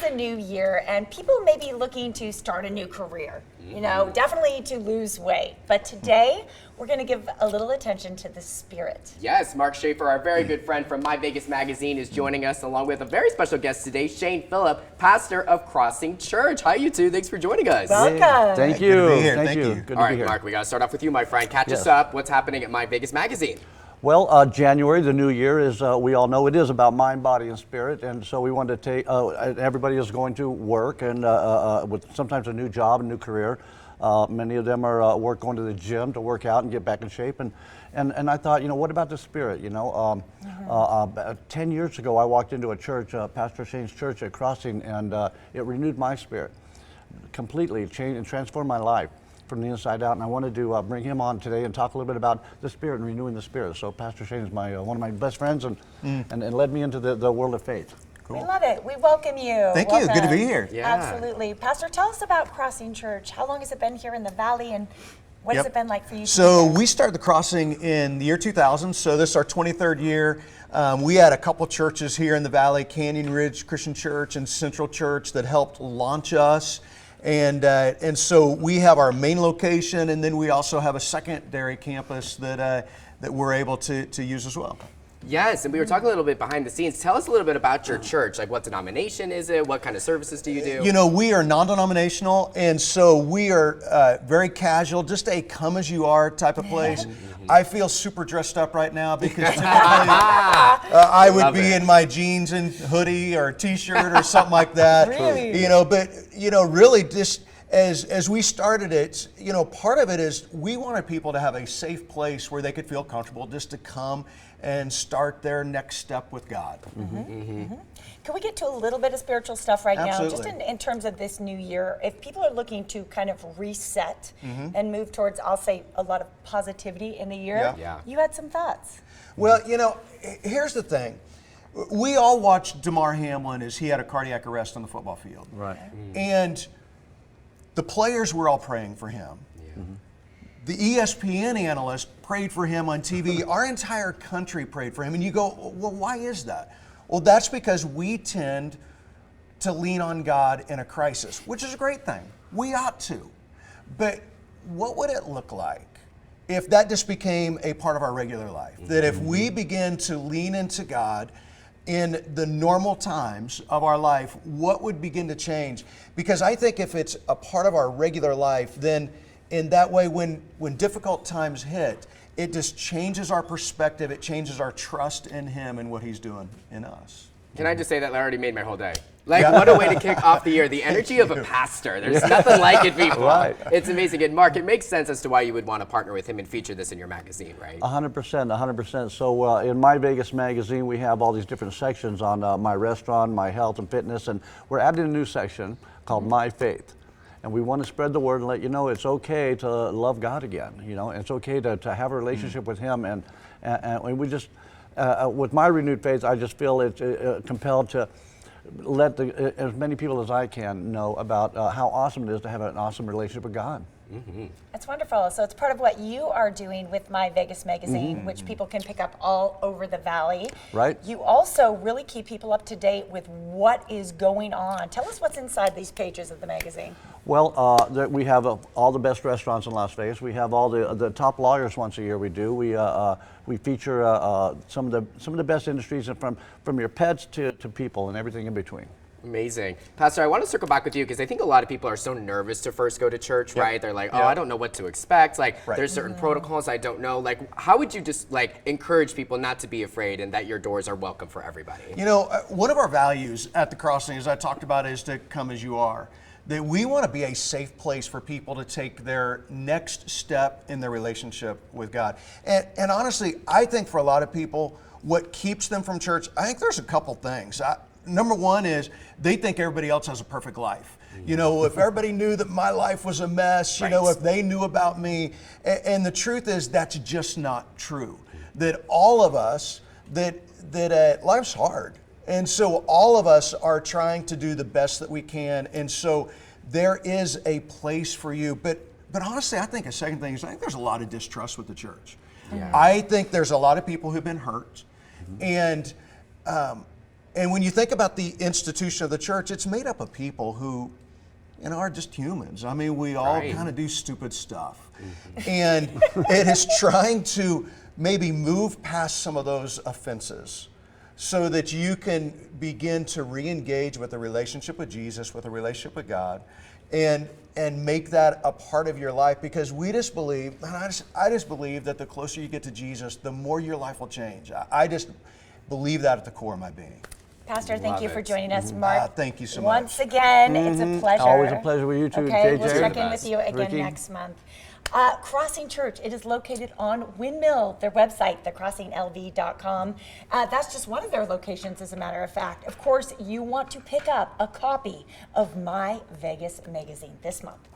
a new year, and people may be looking to start a new career. You know, definitely to lose weight. But today, we're going to give a little attention to the spirit. Yes, Mark Schaefer, our very good friend from MyVegas magazine, is joining us along with a very special guest today, Shane Phillip, pastor of Crossing Church. Hi, you two. Thanks for joining us. Welcome. Thank you. Good to be here. Thank Thank you. you. Good to All be right, here. Mark, we got to start off with you, my friend. Catch us Yes. up. What's happening at MyVegas magazine? Well, January, the new year, is we all know it is about mind, body, and spirit, and so we wanted to take. Everybody is going to work and with sometimes a new job, a new career. Many of them are going to the gym to work out and get back in shape, and I thought, what about the spirit? 10 years ago, I walked into a church, Pastor Shane's church at Crossing, and it renewed my spirit, completely changed and transformed my life from the inside out. And I wanted to bring him on today and talk a little bit about the spirit and renewing the spirit. So Pastor Shane is one of my best friends and led me into the world of faith. Cool. We love it. We welcome you. Thank you. Good to be here. Yeah. Absolutely. Pastor, tell us about Crossing Church. How long has it been here in the Valley, and what has it been like for you? So we started the Crossing in the year 2000, so this is our 23rd year. We had a couple churches here in the Valley, Canyon Ridge Christian Church and Central Church, that helped launch us. And so we have our main location, and then we also have a secondary campus that we're able to use as well. Yes, and we were talking a little bit behind the scenes. Tell us a little bit about your church. Like, what denomination is it? What kind of services do you do? We are non-denominational, and so we are very casual, just a come-as-you-are type of place. I feel super dressed up right now because typically I would be in my jeans and hoodie or T-shirt or something like that. Really? But really just as we started it, part of it is we wanted people to have a safe place where they could feel comfortable just to come and start their next step with God. Can we get to a little bit of spiritual stuff right now? Just in terms of this new year, if people are looking to kind of reset and move towards, I'll say, a lot of positivity in the year, you had some thoughts. Well, here's the thing. We all watched Damar Hamlin as he had a cardiac arrest on the football field. Right. And the players were all praying for him. The ESPN analyst prayed for him on TV. Our entire country prayed for him. And you go, well, why is that? Well, that's because we tend to lean on God in a crisis, which is a great thing. We ought to. But what would it look like if that just became a part of our regular life? That if we begin to lean into God in the normal times of our life, what would begin to change? Because I think if it's a part of our regular life, then in that way, when difficult times hit, it just changes our perspective. It changes our trust in Him and what He's doing in us. Can I just say that already made my whole day? What a way to kick off the year. The energy of a pastor. There's nothing like it, people. Right. It's amazing. And Mark, it makes sense as to why you would want to partner with him and feature this in your magazine, right? 100%. So in MyVegas magazine, we have all these different sections on my restaurant, my health and fitness, and we're adding a new section called My Faith. And we want to spread the word and let you know it's okay to love God again. And it's okay to have a relationship with Him. And we just, with my renewed faith, I just feel it's compelled to let as many people as I can know about how awesome it is to have an awesome relationship with God. That's wonderful. So it's part of what you are doing with MyVegas magazine, which people can pick up all over the Valley. Right. You also really keep people up to date with what is going on. Tell us what's inside these pages of the magazine. Well, we have all the best restaurants in Las Vegas. We have all the top lawyers once a year. We do. We feature some of the best industries, and from your pets to people and everything in between. Amazing. Pastor, I want to circle back with you because I think a lot of people are so nervous to first go to church, right? They're like, I don't know what to expect. There's certain protocols I don't know. How would you just encourage people not to be afraid and that your doors are welcome for everybody? One of our values at the Crossing, as I talked about, is to come as you are. That we want to be a safe place for people to take their next step in their relationship with God. And honestly, I think for a lot of people, what keeps them from church, I think there's a couple things. Number one is they think everybody else has a perfect life. If everybody knew that my life was a mess, if they knew about me. And the truth is that's just not true. That all of us, that life's hard. And so all of us are trying to do the best that we can. And so there is a place for you. But honestly, I think a second thing is I think there's a lot of distrust with the church. I think there's a lot of people who've been hurt. And And when you think about the institution of the church, it's made up of people who, are just humans. I mean, we all kind of do stupid stuff. And it is trying to maybe move past some of those offenses so that you can begin to re-engage with a relationship with Jesus, with a relationship with God, and make that a part of your life, because we just believe, and I just believe that the closer you get to Jesus, the more your life will change. I just believe that at the core of my being. Pastor, thank you for joining us. Mark, thank you so much. Once again, it's a pleasure. Always a pleasure with you too, Okay, JJ. we'll check in with you again Ricky. next month. Crossing Church, it is located on Windmill, their website, thecrossinglv.com. That's just one of their locations, as a matter of fact. Of course, you want to pick up a copy of My Vegas magazine this month.